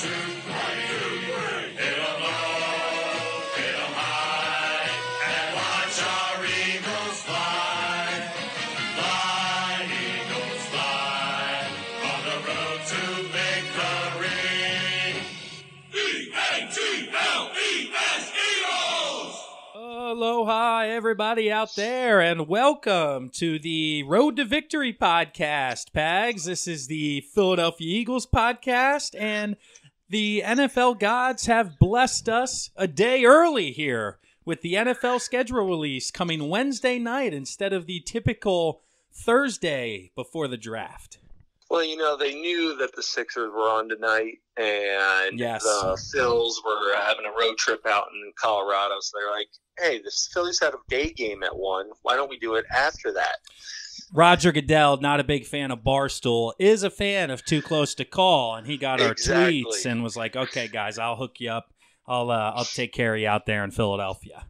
Hit 'em low, hit 'em high, and watch our eagles fly. Fly, eagles, fly, on the road to victory. E-A-G-L-E-S, Eagles! Aloha, everybody out there, and welcome to the Road to Victory podcast, Pags. This is the Philadelphia Eagles podcast, and the NFL gods have blessed us a day early here with the NFL schedule release coming Wednesday night instead of the typical Thursday before the draft. Well, you know, they knew that the Sixers were on tonight, and Yes. the Phils were having a road trip out in Colorado, so they're like, hey, the Phillies had a day game at 1. Why don't we do it after that? Roger Goodell, not a big fan of Barstool, is a fan of Too Close to Call, and he got our Exactly. tweets and was like, okay, guys, I'll hook you up. I'll take care of you out there in Philadelphia.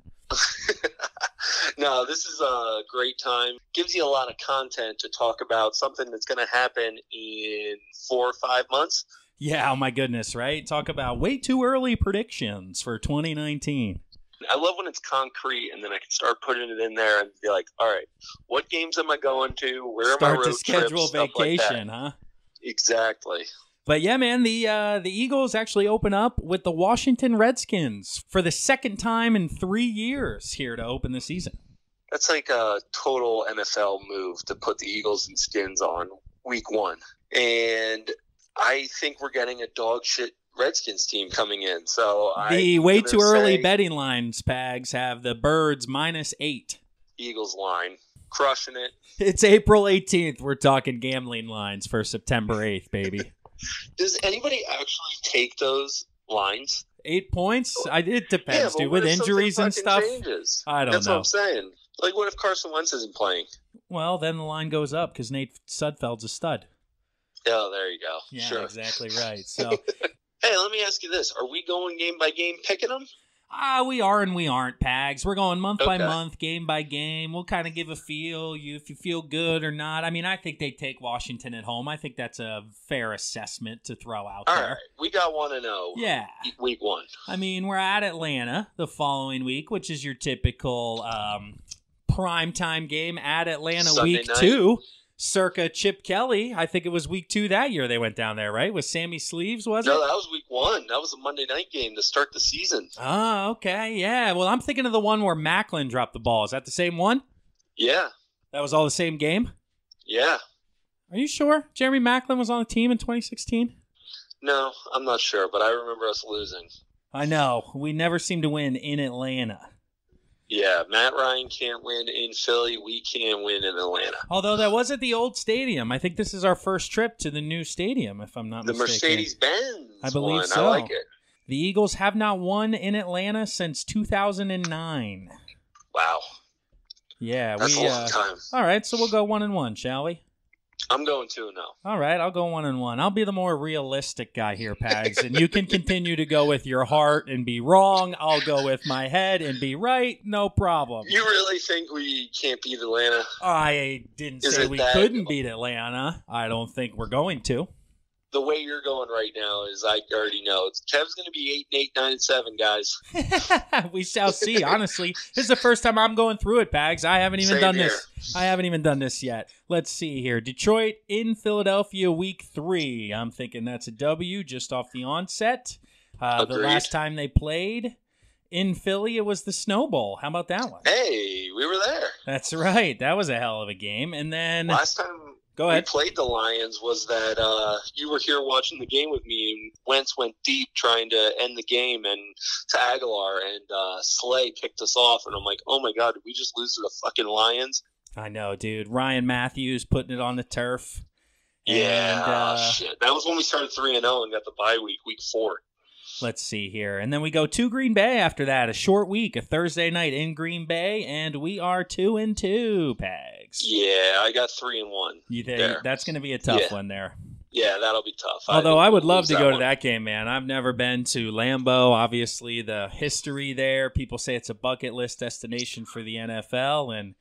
No, this is a great time. Gives you a lot of content to talk about something that's going to happen in 4 or 5 months. Yeah, oh my goodness, right? Talk about way too early predictions for 2019. I love when it's concrete, and then I can start putting it in there and be like, all right, what games am I going to? Where are my Start road to schedule trips? Stuff like vacation, that. huh? Exactly. But yeah, man, the Eagles actually open up with the Washington Redskins for the second time in 3 years here to open the season. That's like a total NFL move to put the Eagles and Skins on week 1. And I think we're getting a dog shit Redskins team coming in. So The way I'm too gonna early say betting lines, Pags, have the Birds -8. Eagles line. Crushing it. It's April 18th. We're talking gambling lines for September 8th, baby. Does anybody actually take those lines? 8 points? It depends, but dude. what With if something injuries and fucking stuff, changes? I don't That's know. what I'm saying. Like, what if Carson Wentz isn't playing? Well, then the line goes up because Nate Sudfeld's a stud. Oh, there you go. Yeah, Sure. exactly right. So, Hey, let me ask you this. Are we going game by game picking them? we are and we aren't, Pags. We're going month by Okay. month, game by game. We'll kind of give a feel, if you feel good or not. I mean, I think they take Washington at home. I think that's a fair assessment to throw out All there. right. We got 1-0. Yeah. Week 1. I mean, we're at Atlanta the following week, which is your typical primetime game at Atlanta Sunday week night. 2. Circa Chip Kelly. I think it was week 2 that year they went down there, right? With Sammy Sleeves, was No, it? that was week 1. That was a Monday night game to start the season. Oh, okay. Yeah. Well, I'm thinking of the one where Macklin dropped the ball. Is that the same one? Yeah. That was all the same game? Yeah. Are you sure Jeremy Macklin was on the team in 2016? No, I'm not sure, but I remember us losing. I know. We never seem to win in Atlanta. Yeah, Matt Ryan can't win in Philly. We can't win in Atlanta. Although that was at the old stadium. I think this is our first trip to the new stadium, if I'm not The mistaken. Mercedes-Benz I believe one. so. I like it. The Eagles have not won in Atlanta since 2009. Wow. Yeah, That's a long time. All right, so we'll go 1-1, shall we? I'm going 2-0. All right, I'll go 1-1. I'll be the more realistic guy here, Pags, and you can continue to go with your heart and be wrong. I'll go with my head and be right. No problem. You really think we can't beat Atlanta? I didn't Is say it we that- couldn't beat Atlanta. I don't think we're going to. The way you're going right now is I already know. Kev's going to be 8-8, 9-7, guys. We shall see. Honestly, this is the first time I'm going through it, Bags. I haven't even Same done here. this. I haven't even done this yet. Let's see here. Detroit in Philadelphia, week 3. I'm thinking that's a W just off the onset. The Agreed. last time they played in Philly, it was the Snow Bowl. How about that one? Hey, we were there. That's right. That was a hell of a game. And then Last time Go we ahead. played the Lions was that you were here watching the game with me, and Wentz went deep trying to end the game, and to Aguilar, and Slay picked us off, and I'm like, oh my God, did we just lose to the fucking Lions? I know, dude. Ryan Matthews putting it on the turf. Yeah, And, shit. That was when we started 3-0 and got the bye week 4. Let's see here. And then we go to Green Bay after that. A short week, a Thursday night in Green Bay, and we are 2-2, Pags. Yeah, I got 3-1. You think there. that's going to be a tough Yeah. one there. Yeah, that'll be tough. Although I would love to go to one. that game, man. I've never been to Lambeau. Obviously, the history there. People say it's a bucket list destination for the NFL, and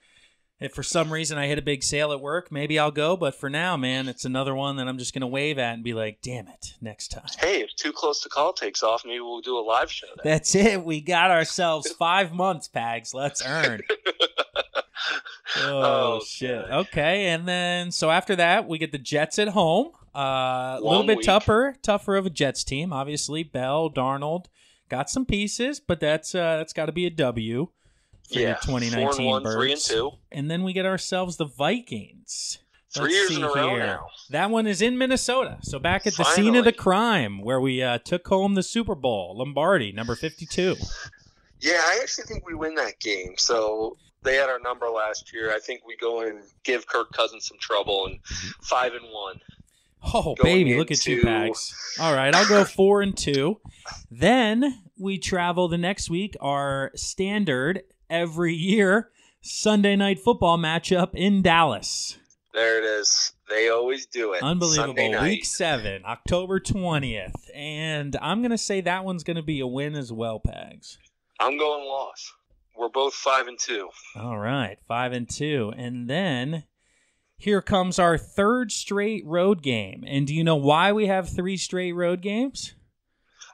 If for some reason I hit a big sale at work, maybe I'll go. But for now, man, it's another one that I'm just going to wave at and be like, damn it, next time. Hey, if Too Close to Call takes off, maybe we'll do a live show then. That's it. We got ourselves 5 months, Pags. Let's earn. Oh, shit. God. Okay, and then so after that, we get the Jets at home. A little bit week. tougher of a Jets team. Obviously, Bell, Darnold, got some pieces, but that's got to be a W for your 2019 4-1, Birds. 3-2. And then we get ourselves the Vikings. 3 Let's years see in a row here. now. That one is in Minnesota. So back at the scene of the crime where we took home the Super Bowl. Lombardi, number 52. Yeah, I actually think we win that game. So they had our number last year. I think we go and give Kirk Cousins some trouble, and 5-1. Oh, Going baby, look at you, into- Pags. All right, I'll go 4-2. Then we travel the next week, our standard every year Sunday night football matchup in Dallas. There it is. They always do it. Unbelievable. Sunday night. Week 7, October 20th. And I'm going to say that one's going to be a win as well, Pags. I'm going loss. We're both 5-2. All right, 5-2. And then here comes our third straight road game. And do you know why we have 3 straight road games?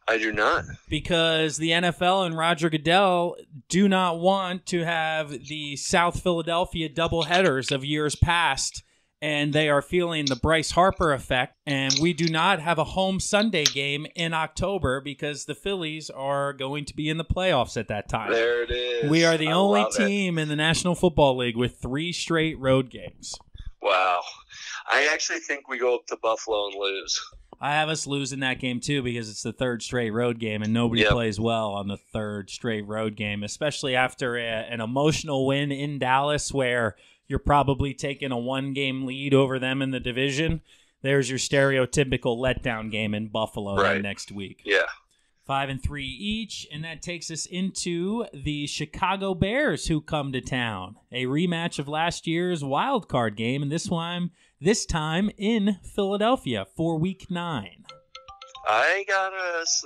I do not. Because the NFL and Roger Goodell do not want to have the South Philadelphia doubleheaders of years past, and they are feeling the Bryce Harper effect, and we do not have a home Sunday game in October because the Phillies are going to be in the playoffs at that time. There it is. We are the I only love it. team in the National Football League with 3 straight road games. Wow. I actually think we go up to Buffalo and lose. I have us losing that game, too, because it's the third straight road game, and nobody Yep. plays well on the third straight road game, especially after an emotional win in Dallas where you're probably taking a 1-game lead over them in the division. There's your stereotypical letdown game in Buffalo then next week. Yeah. 5-3 each, and that takes us into the Chicago Bears who come to town. A rematch of last year's wild card game, and this time in Philadelphia for Week 9. I got us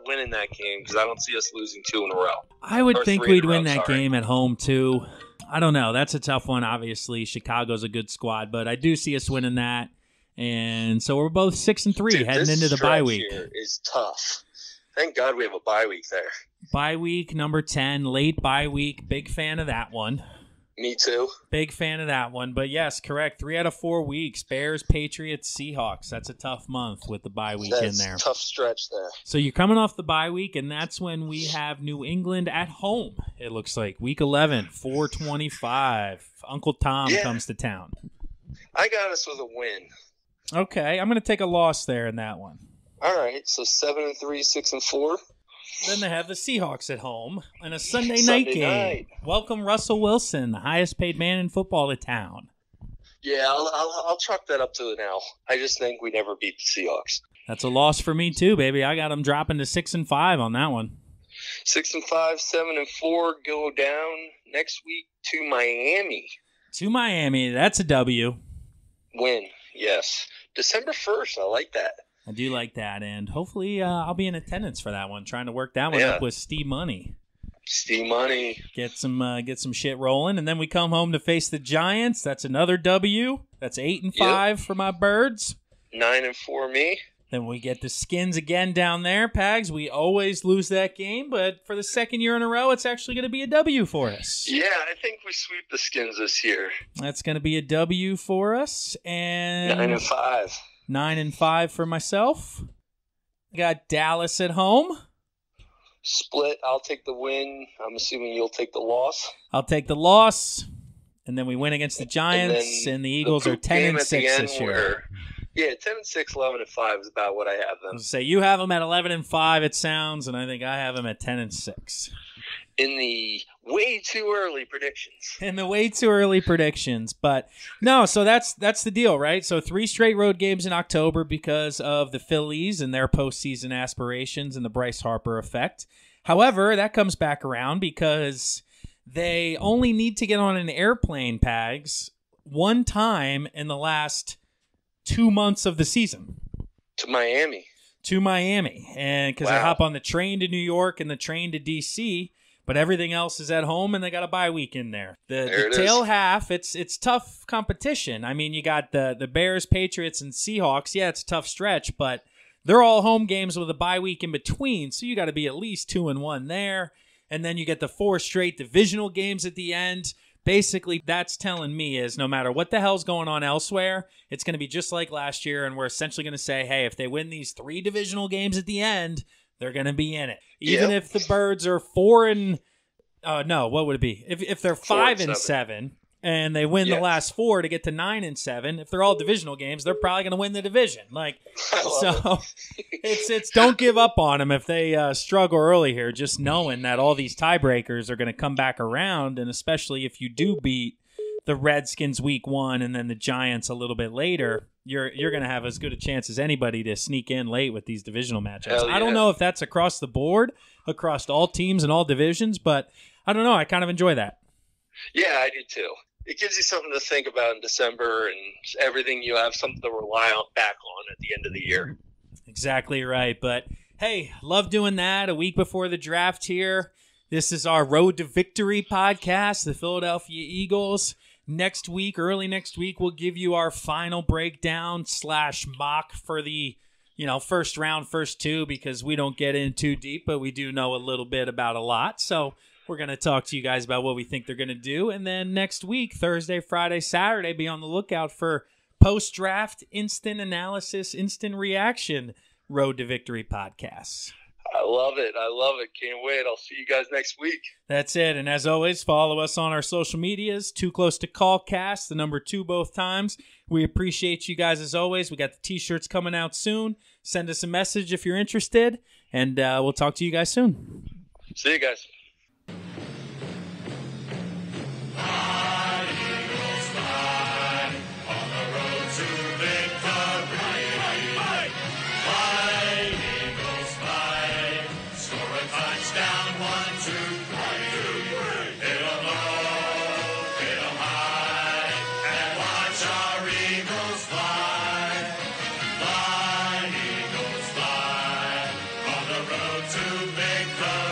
winning that game because I don't see us losing 2 in a row. I would Or think 3 in we'd a row, win that sorry. game at home, too. I don't know. That's a tough one, obviously. Chicago's a good squad, but I do see us winning that. And so we're both 6-3 Dude, heading this into the bye stretch week. here is tough. Thank God we have a bye week there. Bye week number 10, late bye week. Big fan of that one. Me too. Big fan of that one. But yes, correct. 3 out of 4 weeks. Bears, Patriots, Seahawks. That's a tough month with the bye week in That's there. a tough stretch there. So you're coming off the bye week, and that's when we have New England at home, it looks like. Week 11, 425. Uncle Tom comes to town. I got us with a win. Okay, I'm going to take a loss there in that one. All right, so 7-3, 6-4. Then they have the Seahawks at home and a Sunday Sunday night game. night. Welcome Russell Wilson, the highest paid man in football, to town. Yeah, I'll chalk that up to an L. I just think we never beat the Seahawks. That's a loss for me too, baby. I got them dropping to 6-5 on that one. 6-5, 7-4, go down next week to Miami. To Miami, that's a W. Win, yes. December 1st, I like that. I do like that, and hopefully I'll be in attendance for that one, trying to work that one Yeah. up with Steve Money. Steve Money. Get some shit rolling, and then we come home to face the Giants. That's another W. That's 8-5 for my Birds. 9-4 me. Then we get the Skins again down there. Pags, we always lose that game, but for the second year in a row, it's actually going to be a W for us. Yeah, I think we sweep the Skins this year. That's going to be a W for us. And 9-5. 9-5 for myself. Got Dallas at home. Split, I'll take the win. I'm assuming you'll take the loss. I'll take the loss. And then we win against the Giants, and the Eagles are 10-6 this year. Yeah, 10-6, 11-5 is about what I have them. Say you have them at 11-5, it sounds, and I think I have them at 10-6. In the way too early predictions. In the way too early predictions, but no. So that's the deal, right? So 3 straight road games in October because of the Phillies and their postseason aspirations and the Bryce Harper effect. However, that comes back around because they only need to get on an airplane, Pags, one time in the last 2 months of the season. To Miami. To Miami. And because I Wow. hop on the train to New York and the train to D.C., but everything else is at home, and they got a bye week in there. The it tail is. half, it's tough competition. I mean, you got the Bears, Patriots, and Seahawks. Yeah, it's a tough stretch, but they're all home games with a bye week in between, so you got to be at least 2-1 there. And then you get the 4 straight divisional games at the end. Basically, that's telling me is no matter what the hell's going on elsewhere, it's going to be just like last year, and we're essentially going to say, hey, if they win these 3 divisional games at the end, they're going to be in it. Even if the Birds are 4 and no, what would it be? If they're 5 and 7 and they win the last 4 to get to 9 and 7, if they're all divisional games, they're probably going to win the division. Like, so it's don't give up on them if they struggle early here. Just knowing that all these tiebreakers are going to come back around, and especially if you do beat the Redskins week 1 and then the Giants a little bit later, you're going to have as good a chance as anybody to sneak in late with these divisional matchups. I don't know if that's across the board, across all teams and all divisions, but I don't know. I kind of enjoy that. Yeah, I do too. It gives you something to think about in December, and everything you have something to rely on back on at the end of the year. Exactly right. But hey, love doing that a week before the draft here. This is our Road to Victory podcast, the Philadelphia Eagles. Next week, early next week, we'll give you our final breakdown / mock for the first round, first 2, because we don't get in too deep, but we do know a little bit about a lot. So we're going to talk to you guys about what we think they're going to do. And then next week, Thursday, Friday, Saturday, be on the lookout for post-draft, instant analysis, instant reaction Road to Victory podcasts. I love it. Can't wait. I'll see you guys next week. That's it. And as always, follow us on our social medias, Too Close to Call Cast, the number 2 both times. We appreciate you guys as always. We got the T-shirts coming out soon. Send us a message if you're interested, and we'll talk to you guys soon. See you guys. Fly, Eagles, fly, on the road to victory. Fly, Eagles, fly, score a touchdown, 1, 2, 3. Hit 'em low, hit 'em high, and watch our Eagles fly. Fly, Eagles, fly, on the road to victory.